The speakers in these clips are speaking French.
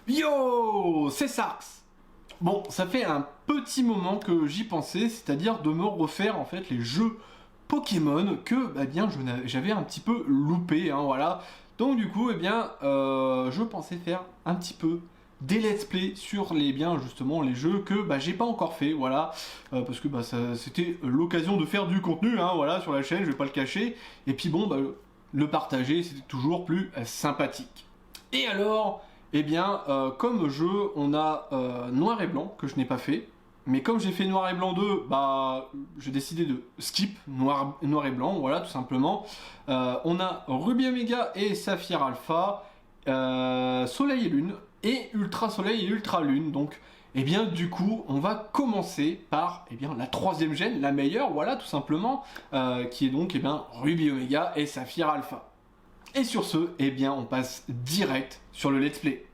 Yo, c'est Sarx. Bon, ça fait un petit moment que j'y pensais, c'est-à-dire de me refaire en fait les jeux Pokémon que j'avais un petit peu loupé, hein, voilà. Donc du coup, je pensais faire un petit peu des let's play sur justement les jeux que j'ai pas encore fait, voilà, parce que c'était l'occasion de faire du contenu, hein, voilà, sur la chaîne, je vais pas le cacher. Et puis bon, le partager, c'était toujours plus sympathique. Et alors, comme jeu, on a Noir et Blanc, que je n'ai pas fait. Mais comme j'ai fait Noir et Blanc 2, j'ai décidé de skip Noir et Blanc, voilà, tout simplement. On a Ruby Omega et Saphir Alpha, Soleil et Lune, et Ultra Soleil et Ultra Lune. Donc, du coup, on va commencer par la troisième gène, la meilleure, voilà, tout simplement, qui est donc Ruby Omega et Saphir Alpha. Et sur ce, on passe direct sur le let's play.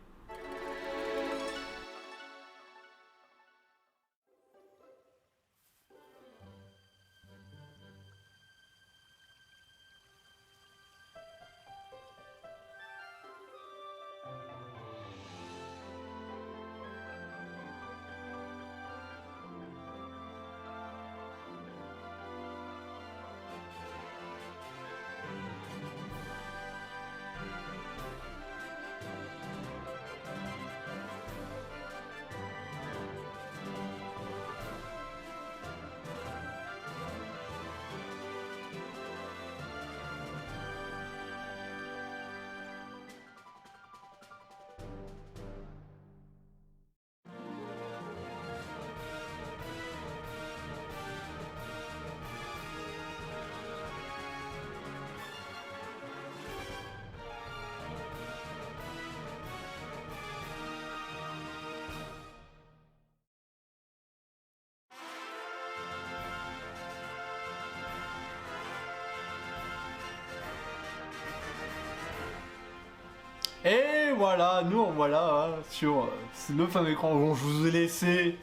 Et voilà, nous voilà sur le fameux écran dont je vous ai laissé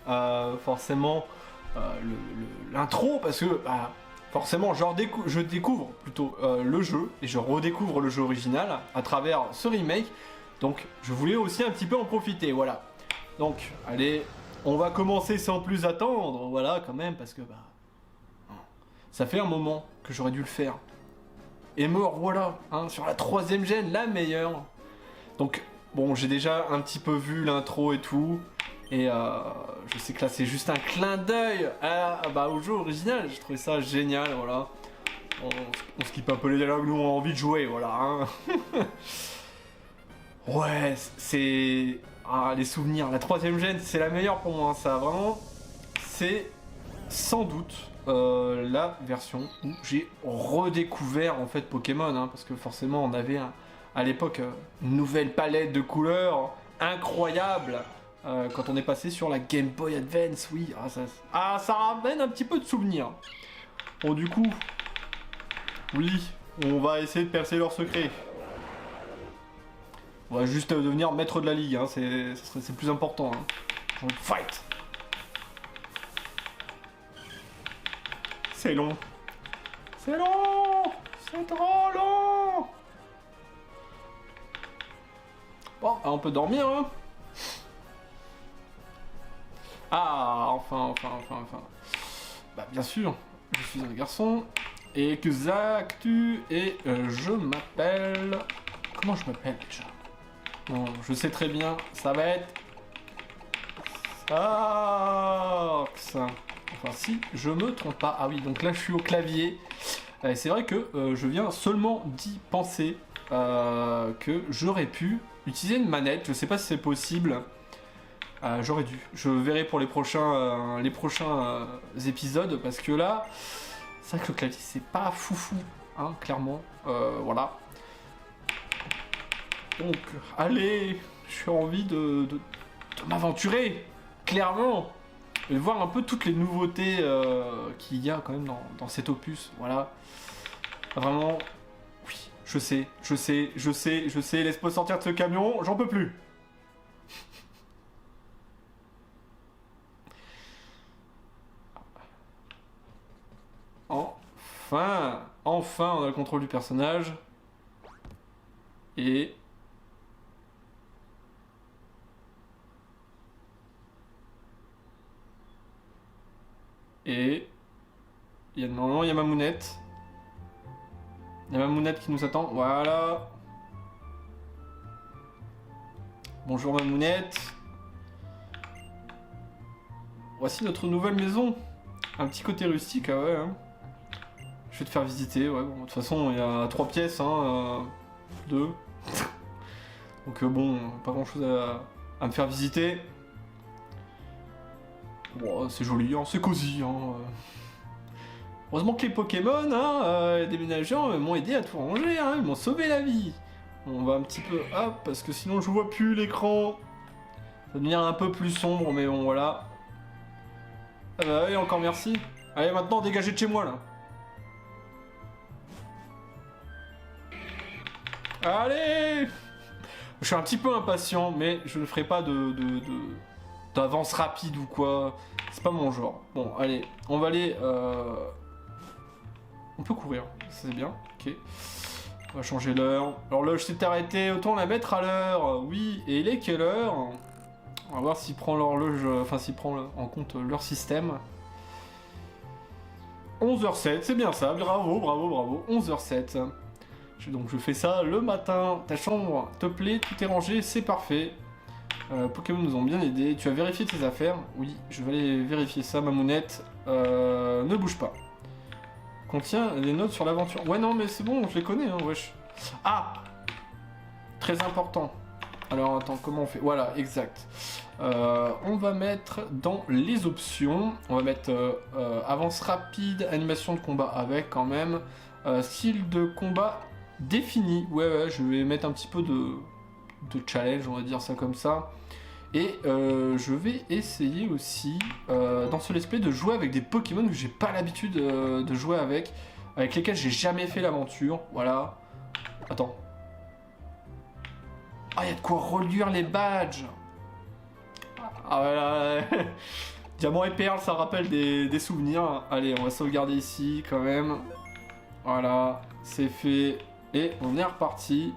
forcément l'intro, parce que forcément je découvre plutôt le jeu, et je redécouvre le jeu original à travers ce remake, donc je voulais aussi un petit peu en profiter, voilà. Donc allez, on va commencer sans plus attendre, voilà, quand même, parce que ça fait un moment que j'aurais dû le faire. Et mort, voilà, hein, sur la troisième gène, la meilleure. Donc, bon, j'ai déjà un petit peu vu l'intro et tout, et je sais que là c'est juste un clin d'œil au jeu original, j'ai trouvé ça génial, voilà. On skip un peu les dialogues, nous on a envie de jouer, voilà. Hein. Ouais, c'est... Ah, les souvenirs, la troisième gène, c'est la meilleure pour moi, ça, vraiment, c'est sans doute la version où j'ai redécouvert en fait Pokémon, hein, parce que forcément on avait à l'époque une nouvelle palette de couleurs incroyable quand on est passé sur la Game Boy Advance, oui, ça ramène un petit peu de souvenirs. Bon, du coup, oui, on va essayer de percer leur secret. On va juste devenir maître de la ligue, hein, c'est plus important. Hein. Fight. C'est long. C'est long. C'est trop long. Bon, on peut dormir, hein. Ah, enfin. Bien sûr, je suis un garçon. Exactu. Et je m'appelle... Comment je m'appelle déjà? Non, je sais très bien, ça va être... Sarx. Enfin, si je me trompe pas. Ah oui, donc là, je suis au clavier. C'est vrai que je viens seulement d'y penser que j'aurais pu utiliser une manette. Je sais pas si c'est possible. J'aurais dû. Je verrai pour les prochains épisodes, parce que là, c'est vrai que le clavier, c'est pas foufou, hein, clairement. Voilà. Donc, allez, j'ai envie de m'aventurer, clairement. Et voir un peu toutes les nouveautés qu'il y a quand même dans cet opus, voilà. Vraiment, oui, je sais, laisse-moi sortir de ce camion, j'en peux plus. Enfin, on a le contrôle du personnage. Et... Et... Normalement, il y a Mamounette. Il y a Mamounette qui nous attend. Voilà. Bonjour Mamounette. Voici notre nouvelle maison. Un petit côté rustique, ah ouais. Hein. Je vais te faire visiter, ouais. Bon, de toute façon, il y a 3 pièces, hein. 2. Donc bon, pas grand chose à me faire visiter. Bon, c'est joli, hein. C'est cosy, hein. Heureusement que les Pokémon, hein, les déménageurs m'ont aidé à tout ranger, hein. Ils m'ont sauvé la vie. On va un petit peu, hop, parce que sinon je vois plus l'écran. Ça va devenir un peu plus sombre, mais bon, voilà. Ah bah oui, encore merci. Allez, maintenant, dégagez de chez moi, là. Allez! Je suis un petit peu impatient, mais je ne ferai pas d'avance rapide ou quoi. C'est pas mon genre. Bon, allez, on va aller... On peut courir, c'est bien, ok. On va changer l'heure. L'horloge s'est arrêtée, autant la mettre à l'heure. Oui, et il est quelle heure? On va voir s'il prend l'horloge, enfin s'il prend en compte leur système. 11h07, c'est bien ça, bravo, bravo, bravo, 11h07. Donc je fais ça le matin, ta chambre te plaît, tout est rangé, c'est parfait. Pokémon nous ont bien aidés, tu as vérifié tes affaires? Oui, je vais aller vérifier ça, Mamounette. Ne bouge pas. Contient des notes sur l'aventure. Ouais, non, mais c'est bon, je les connais, hein, wesh. Ah! Très important. Alors, attends, comment on fait? Voilà, exact. On va mettre dans les options, on va mettre avance rapide, animation de combat avec quand même, style de combat défini. Ouais, je vais mettre un petit peu de challenge, on va dire ça comme ça. Et je vais essayer aussi, dans ce let's play, de jouer avec des Pokémon que j'ai pas l'habitude de jouer avec lesquels j'ai jamais fait l'aventure. Voilà. Attends. Ah, il y a de quoi reluire les badges. Ah voilà. Diamant et perle, ça rappelle des souvenirs. Allez, on va sauvegarder ici quand même. Voilà, c'est fait. Et on est reparti.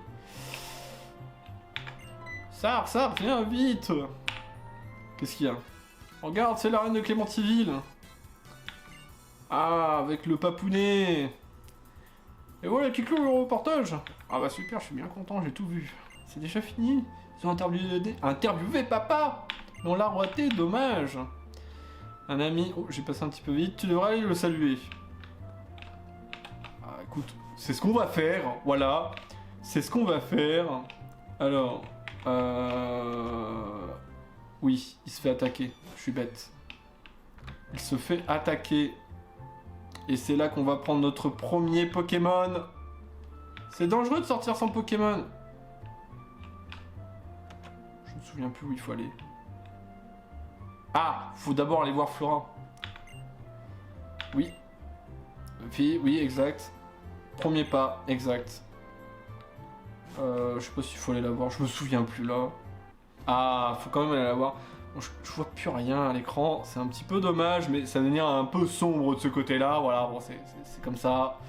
Ça, viens vite. Qu'est-ce qu'il y a? Regarde, c'est la reine de Clémentiville. Ah, avec le papounet. Et voilà qui clôt le reportage. Ah bah super, je suis bien content, j'ai tout vu. C'est déjà fini. Ils ont interviewé papa. On l'a raté, dommage. Un ami... Oh, j'ai passé un petit peu vite. Tu devrais aller le saluer. Ah, écoute, c'est ce qu'on va faire. Voilà. C'est ce qu'on va faire. Alors... Oui, il se fait attaquer. Je suis bête. Il se fait attaquer. Et c'est là qu'on va prendre notre premier Pokémon. C'est dangereux de sortir sans Pokémon. Je me souviens plus où il faut aller. Ah, faut d'abord aller voir Flora. Oui. Oui, exact. Premier pas, exact. Je sais pas s'il faut aller la voir, je me souviens plus là. Ah, faut quand même aller la voir. Bon, je vois plus rien à l'écran, c'est un petit peu dommage, mais ça va devenir un peu sombre de ce côté-là. Voilà, bon, c'est comme ça.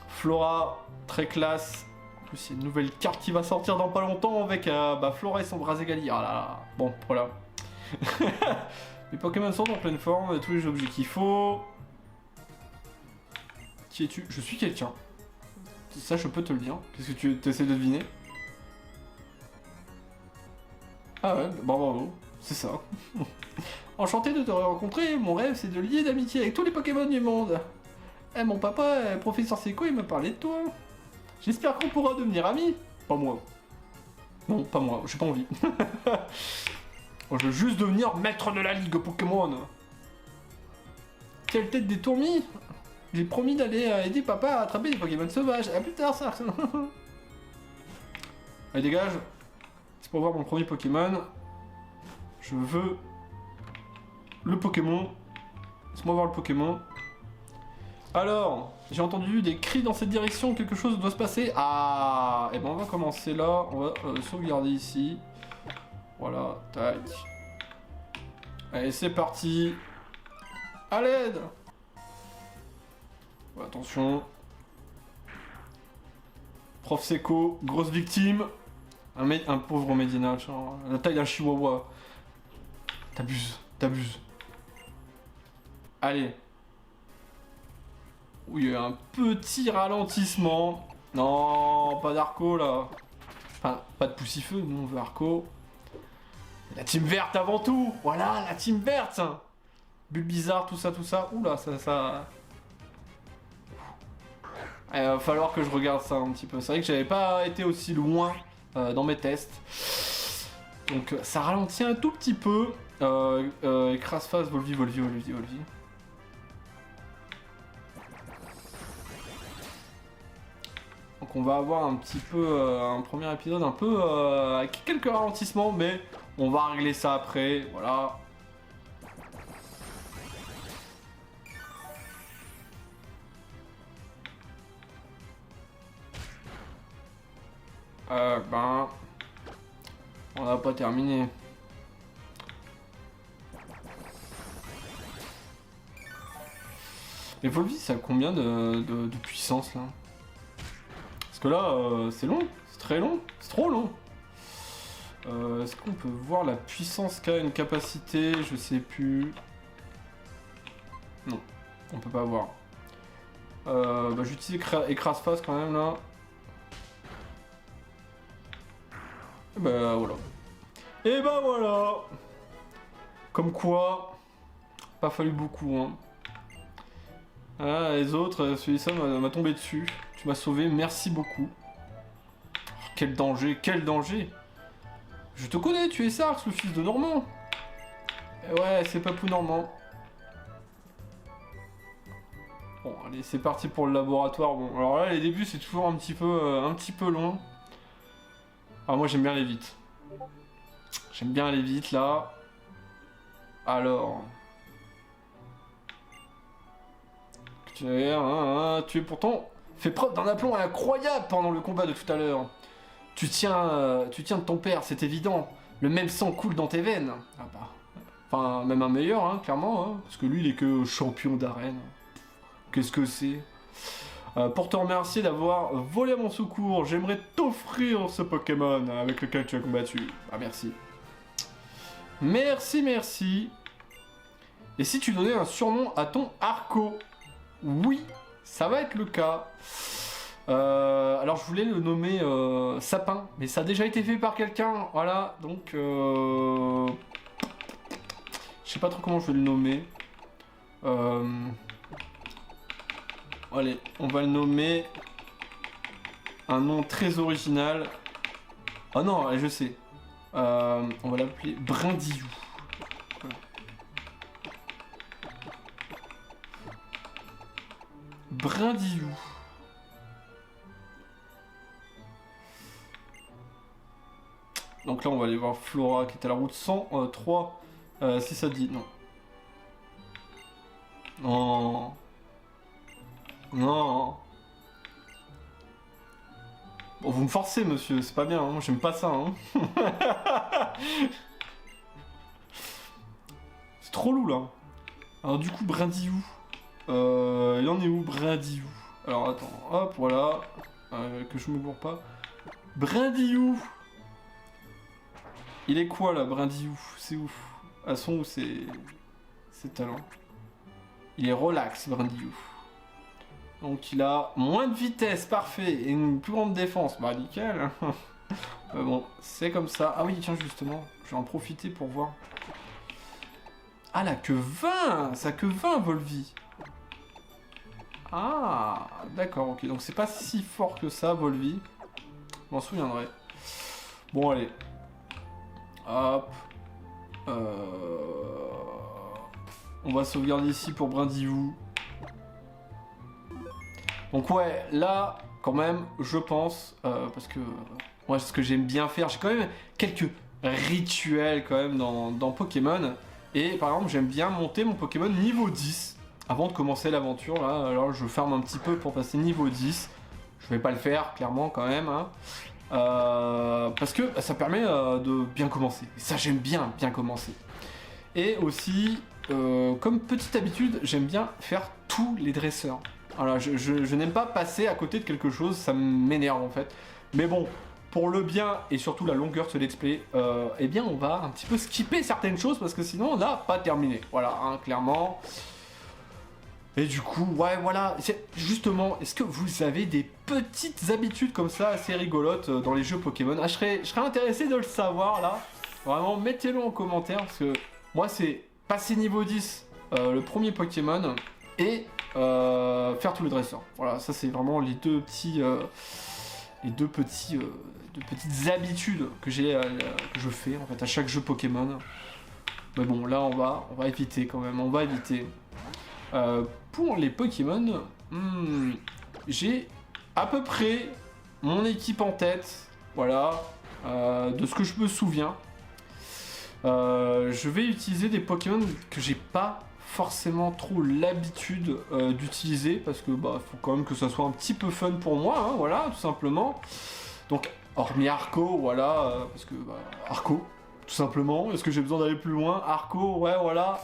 Flora, très classe. En plus, il y a une nouvelle carte qui va sortir dans pas longtemps avec Flora et son Braségali. Ah là là, bon, voilà. Les Pokémon sont en pleine forme, tous les objets qu'il faut. Qui es-tu? Je suis quelqu'un. Ça, je peux te le dire. Qu'est-ce que tu essaies de deviner? Ah ouais, bravo, c'est ça. Enchanté de te rencontrer, mon rêve c'est de lier d'amitié avec tous les Pokémon du monde. Eh, mon papa, professeur Seiko, il m'a parlé de toi. J'espère qu'on pourra devenir amis. Pas moi. Non, pas moi, j'ai pas envie. Moi, je veux juste devenir maître de la ligue Pokémon. Quelle tête des tourmis. J'ai promis d'aller aider papa à attraper des Pokémon sauvages. A plus tard, ça. Allez, dégage. C'est pour voir mon premier Pokémon. Je veux le Pokémon. Laisse-moi voir le Pokémon. Alors, j'ai entendu des cris dans cette direction. Quelque chose doit se passer. Ah, et ben on va commencer là. On va sauvegarder ici. Voilà, tac. Allez, c'est parti. À l'aide. Attention. Prof Seco, grosse victime. Un pauvre Medina, la taille d'un chihuahua. T'abuses. Allez. Oui, il y a un petit ralentissement. Non, pas d'Arco là. Enfin, pas de poussifeu, nous on veut Arco. La team verte avant tout. Voilà, la team verte. Bulbizarre, tout ça, tout ça. Oula, ça... Il va falloir que je regarde ça un petit peu. C'est vrai que j'avais pas été aussi loin dans mes tests. Donc ça ralentit un tout petit peu. Écrase-face, Volvi. Donc on va avoir un petit peu un premier épisode un peu avec quelques ralentissements, mais on va régler ça après. Voilà. On n'a pas terminé. Mais Volvi, ça a combien de puissance là? Parce que là, c'est long, c'est très long, c'est trop long. Est-ce qu'on peut voir la puissance qu'a une capacité? Je sais plus. Non, on peut pas voir. J'utilise écrase-face quand même là. Et voilà. Et voilà. Comme quoi, pas fallu beaucoup hein. Ah, les autres, celui-là m'a tombé dessus. Tu m'as sauvé, merci beaucoup. Oh, quel danger, quel danger. Je te connais, tu es Sars, le fils de Normand. Et ouais, c'est Papou Normand. Bon, allez, c'est parti pour le laboratoire. Bon, alors là, les débuts, c'est toujours un petit peu long. Alors moi, j'aime bien aller vite. J'aime bien aller vite, là. Alors... Tu es pourtant fait preuve d'un aplomb incroyable pendant le combat de tout à l'heure. Tu tiens de ton père, c'est évident. Le même sang coule dans tes veines. Ah bah... Enfin, même un meilleur, hein, clairement, hein, parce que lui, il est que champion d'arène. Qu'est-ce que c'est? Pour te remercier d'avoir volé à mon secours, j'aimerais t'offrir ce Pokémon avec lequel tu as combattu. Ah, merci. Merci. Et si tu donnais un surnom à ton Arco? Oui, ça va être le cas. Alors je voulais le nommer Sapin, mais ça a déjà été fait par quelqu'un, voilà, donc je sais pas trop comment je vais le nommer. Allez, on va le nommer un nom très original. Ah non, allez, je sais. On va l'appeler Brindillou. Voilà. Brindillou. Donc là, on va aller voir Flora qui est à la route 103. Si ça dit, non. Non. Non. Bon, vous me forcez, monsieur, c'est pas bien, hein. J'aime pas ça. Hein. C'est trop lourd, là. Alors du coup, Brindillou. Il en est où, Brindillou? Alors attends, hop, voilà. Que je me bourre pas. Brindillou. Il est quoi, là, Brindillou? C'est ouf. À son ou c'est talent. Il est relax, Brindillou. Donc il a moins de vitesse, parfait, et une plus grande défense. Bah nickel. Bon, c'est comme ça. Ah oui, tiens, justement, je vais en profiter pour voir. Ah, la que 20. Ça que 20, Volvi. Ah, d'accord, ok. Donc c'est pas si fort que ça, Volvi. Je m'en souviendrai. Bon, allez. Hop. On va sauvegarder ici pour Brindillou. Donc ouais, là, quand même, je pense, parce que moi, ce que j'aime bien faire, j'ai quand même quelques rituels quand même dans Pokémon. Et par exemple, j'aime bien monter mon Pokémon niveau 10 avant de commencer l'aventure. Là, alors je ferme un petit peu pour passer niveau 10. Je vais pas le faire, clairement, quand même. Hein. Parce que ça permet de bien commencer. Et ça, j'aime bien commencer. Et aussi, comme petite habitude, j'aime bien faire tous les dresseurs. Voilà, je n'aime pas passer à côté de quelque chose, ça m'énerve en fait. Mais bon, pour le bien et surtout la longueur de ce let's play, eh bien on va un petit peu skipper certaines choses parce que sinon on n'a pas terminé. Voilà, hein, clairement. Et du coup, ouais, voilà. Justement, est-ce que vous avez des petites habitudes comme ça assez rigolotes dans les jeux Pokémon? Ah, je serais intéressé de le savoir là. Vraiment, mettez-le en commentaire parce que moi, c'est passer niveau 10 le premier Pokémon et faire tous les dresseurs. Voilà, ça c'est vraiment les deux petits, deux petites habitudes que que je fais en fait à chaque jeu Pokémon. Mais bon, là on va éviter quand même, on va éviter. Pour les Pokémon, j'ai à peu près mon équipe en tête, voilà, de ce que je me souviens. Je vais utiliser des Pokémon que j'ai pas forcément trop l'habitude d'utiliser parce que bah faut quand même que ça soit un petit peu fun pour moi, hein, voilà, tout simplement. Donc hormis Arco, voilà, parce que bah, Arco, tout simplement. Est-ce que j'ai besoin d'aller plus loin? Arco, ouais, voilà.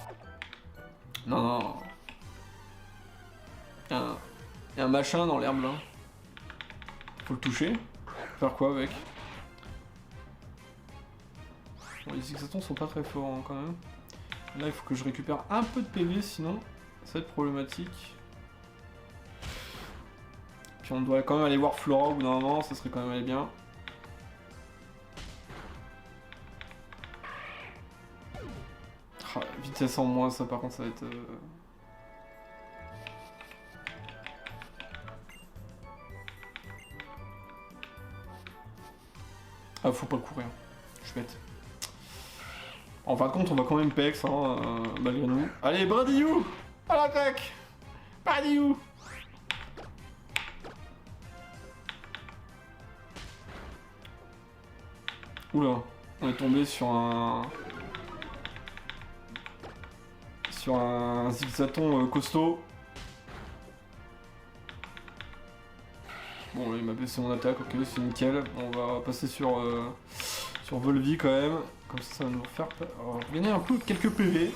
Non, non. Il y a un machin dans l'herbe là. Faut le toucher. Faire quoi avec? Bon, les Zigzatons sont pas très forts hein, quand même. Là il faut que je récupère un peu de PV sinon ça va être problématique. Puis on doit quand même aller voir Flora au bout d'un moment, ça serait quand même aller bien. Ah, vitesse en moins, ça par contre ça va être... Ah faut pas courir, je suis bête. En fin de compte on va quand même pex hein, malgré nous. Allez Bradiou à l'attaque. Bradiou. Oula, on est tombé sur un Zigzaton costaud. Bon là il m'a baissé mon attaque, ok c'est nickel. On va passer sur Volvi quand même. Comme ça va nous faire gagner un peu quelques PV.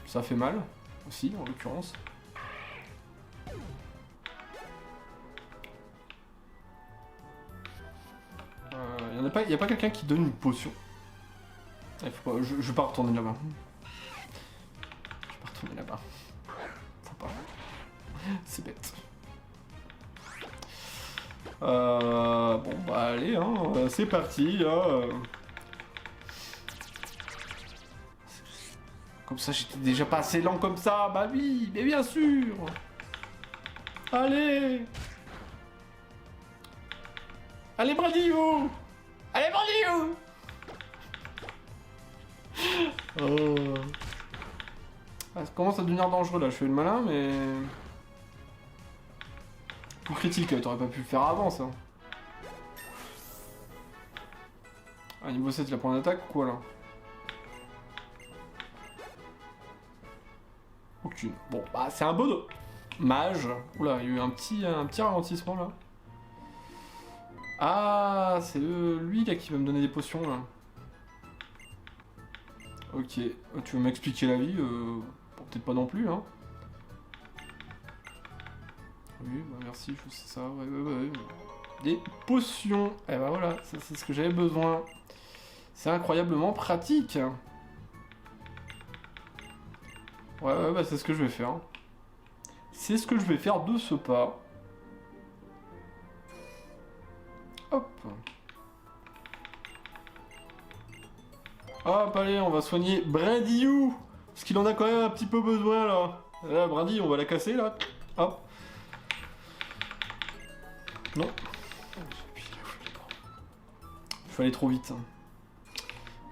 Ça fait mal aussi en l'occurrence. Il n'y a pas quelqu'un qui donne une potion. Je vais pas retourner là-bas. Faut pas. C'est bête. Bon bah allez, hein, c'est parti. Comme ça j'étais déjà pas assez lent comme ça. Bah oui, mais bien sûr. Allez. Allez Bradiou. Allez Bradiou. Oh. Ah, ça commence à devenir dangereux là, je fais le malin mais... Coup critique, t'aurais pas pu le faire avant ça. Ah niveau 7 il a pris une attaque ou quoi là? Aucune. Bon bah c'est un beau mage. Oula, il y a eu un petit ralentissement là. Ah c'est lui là qui va me donner des potions là. Ok, tu veux m'expliquer la vie bon, peut-être pas non plus, hein. Oui, bah merci, je sais ça, ouais. Des potions, et bah voilà, c'est ce que j'avais besoin. C'est incroyablement pratique. Ouais, bah c'est ce que je vais faire. C'est ce que je vais faire de ce pas. Hop. Hop, allez, on va soigner Bradiou. Parce qu'il en a quand même un petit peu besoin, là. Là, Brady, on va la casser, là. Hop. Non. Il fallait trop vite.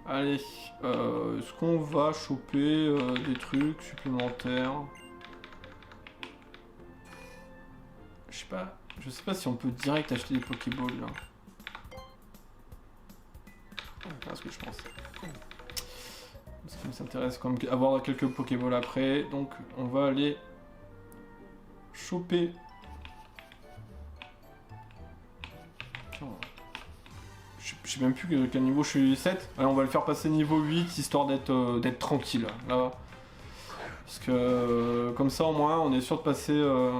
Allez. Est-ce qu'on va choper des trucs supplémentaires? Je sais pas si on peut direct acheter des Pokéballs, là. C'est ce que je pense. Ce qui m'intéresse, comme avoir quelques Pokéballs après. Donc, on va aller choper. Je sais même plus quel niveau je suis 7. Allez, on va le faire passer niveau 8 histoire d'être tranquille là. Parce que comme ça au moins on est sûr de passer le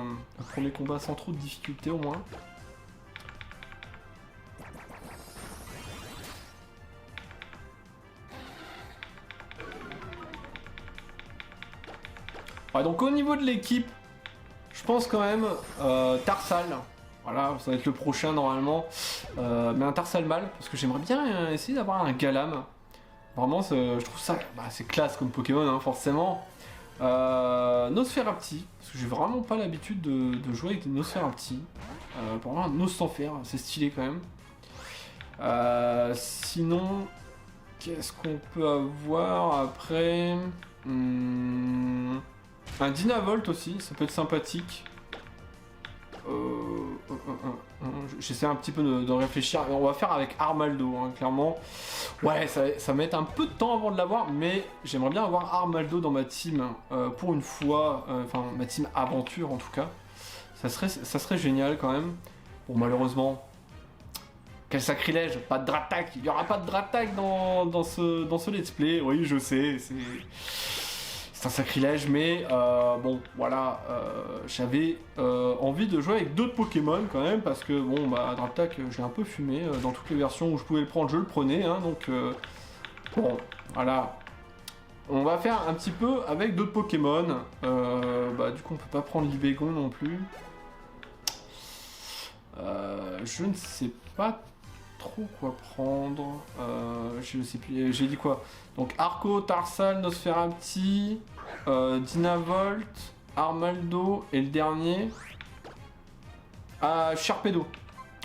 premier combat sans trop de difficultés au moins. Ouais, donc au niveau de l'équipe, je pense quand même Tarsal. Voilà, ça va être le prochain normalement. Mais un Tarsal mâle, parce que j'aimerais bien essayer d'avoir un Galam. Vraiment, je trouve ça, c'est classe comme Pokémon, hein, forcément. Nosferapti, parce que j'ai vraiment pas l'habitude de jouer avec des Nosferapti. Pour moi, un Nostanfer, c'est stylé quand même. Sinon, qu'est-ce qu'on peut avoir après? Un Dynavolt aussi, ça peut être sympathique. J'essaie un petit peu de réfléchir. On va faire avec Armaldo, hein, clairement. Ouais, ça va mettre un peu de temps avant de l'avoir, mais j'aimerais bien avoir Armaldo dans ma team pour une fois. Enfin, ma team aventure en tout cas. Ça serait génial quand même. Bon, malheureusement, quel sacrilège, pas de Dratak. Il n'y aura pas de Dratak dans ce let's play. Oui, je sais, c'est un sacrilège, mais bon, voilà, j'avais envie de jouer avec d'autres Pokémon quand même, parce que bon, Dratak, j'ai un peu fumé dans toutes les versions où je pouvais le prendre, je le prenais, hein, donc bon, voilà. On va faire un petit peu avec d'autres Pokémon. Du coup, on peut pas prendre l'Ibegon non plus. Je ne sais pas trop quoi prendre. Je sais plus. J'ai dit quoi? Donc Arco, Tarsal, Nosferapti, Dynavolt, Armaldo et le dernier. Sharpedo.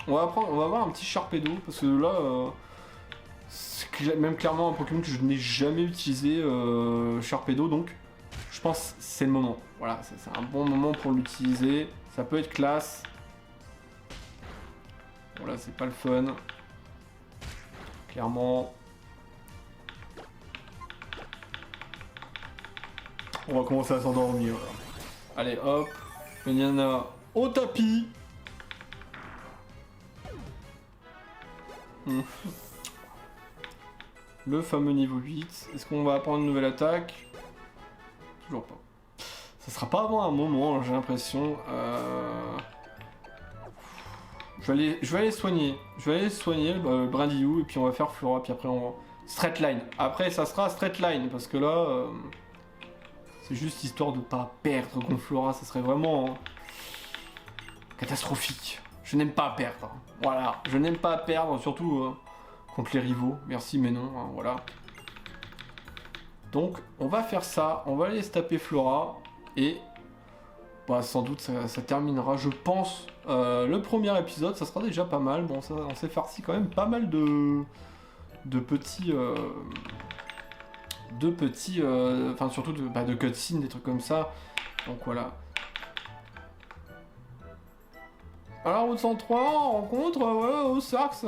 On va avoir un petit Sharpedo parce que là, c'est même clairement un Pokémon que je n'ai jamais utilisé, Sharpedo, donc je pense que c'est le moment. Voilà, c'est un bon moment pour l'utiliser. Ça peut être classe. Voilà, c'est pas le fun. Clairement. On va commencer à s'endormir. Allez, hop. Mediana au tapis. Le fameux niveau 8. Est-ce qu'on va apprendre une nouvelle attaque? Toujours pas. Ça sera pas avant un moment, j'ai l'impression. Je vais aller soigner. Je vais aller soigner le Brindillou et puis on va faire Flora. Puis après on va... Straight line. Après ça sera straight line parce que là... c'est juste histoire de pas perdre contre Flora. Ça serait vraiment... catastrophique. Je n'aime pas perdre. Voilà. Je n'aime pas perdre, surtout contre les rivaux. Merci mais non. Hein, voilà. Donc on va faire ça. On va aller se taper Flora. Et... sans doute ça terminera, je pense, le premier épisode, ça sera déjà pas mal. Bon, ça, on s'est farci quand même pas mal de petits... enfin surtout de cutscenes, des trucs comme ça. Donc voilà. Alors, route 103, rencontre, au Sarx.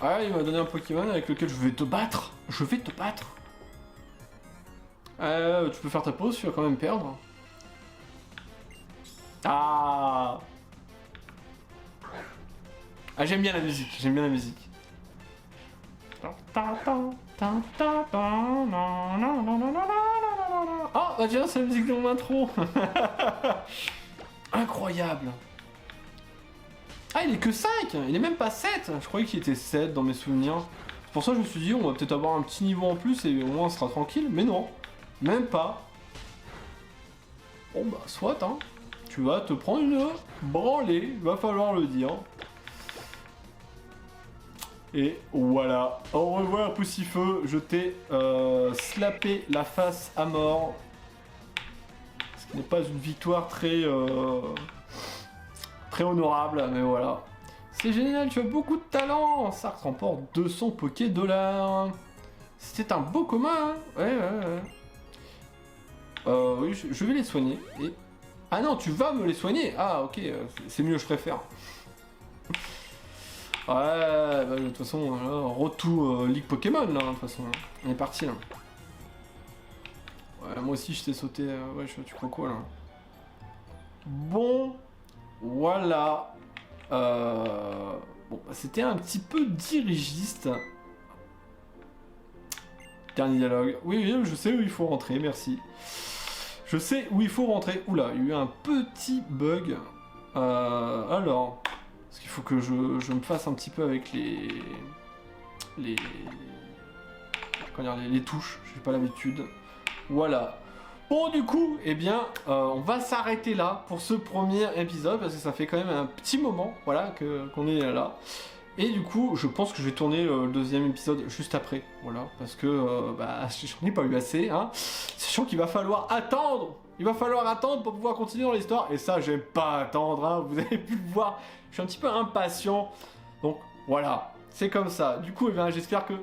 Ah, il m'a donné un Pokémon avec lequel je vais te battre. Je vais te battre. Tu peux faire ta pause, tu vas quand même perdre. Ah, j'aime bien la musique, j'aime bien la musique. Oh, bah tiens, c'est la musique de mon intro. Incroyable. Ah, il est que 5, il est même pas 7. Je croyais qu'il était 7 dans mes souvenirs. C'est pour ça que je me suis dit, on va peut-être avoir un petit niveau en plus et au moins on sera tranquille. Mais non, même pas. Bon bah, soit, hein. Tu vas te prendre une branlée, va falloir le dire. Et voilà. Au revoir, Poussifeu. Je t'ai slappé la face à mort. Ce qui n'est pas une victoire très honorable, mais voilà. C'est génial, tu as beaucoup de talent. Ça remporte 200 Poké $. C'était un beau commun, hein. Ouais. Oui, je vais les soigner. Et... Ah non, tu vas me les soigner. Ah, ok, c'est mieux, je préfère. Ouais, de toute façon, retour Ligue Pokémon, là, de toute façon. On est parti, là. Ouais, moi aussi, je t'ai sauté. Ouais, tu crois quoi, là? Bon, voilà. Bon, c'était un petit peu dirigiste. Dernier dialogue. Oui, je sais où il faut rentrer, merci. Je sais où il faut rentrer. Oula, il y a eu un petit bug. Alors, parce qu'il faut que je me fasse un petit peu avec les touches. J'ai pas l'habitude. Voilà. Bon, du coup, eh bien, on va s'arrêter là pour ce premier épisode parce que ça fait quand même un petit moment, voilà, qu'on est là. Et du coup, je pense que je vais tourner le deuxième épisode juste après, voilà, parce que bah, j'en ai pas eu assez, hein. Sachant qu'il va falloir attendre, pour pouvoir continuer dans l'histoire. Et ça, j'aime pas attendre, hein. Vous avez pu le voir, je suis un petit peu impatient. Donc voilà, c'est comme ça. Du coup, eh bien, j'espère que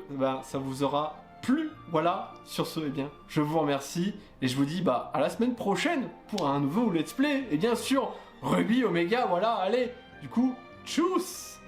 ça vous aura plu. Voilà, sur ce, eh bien, je vous remercie et je vous dis à la semaine prochaine pour un nouveau let's play. Et bien sûr, Ruby Omega, voilà, allez, du coup, tchuss.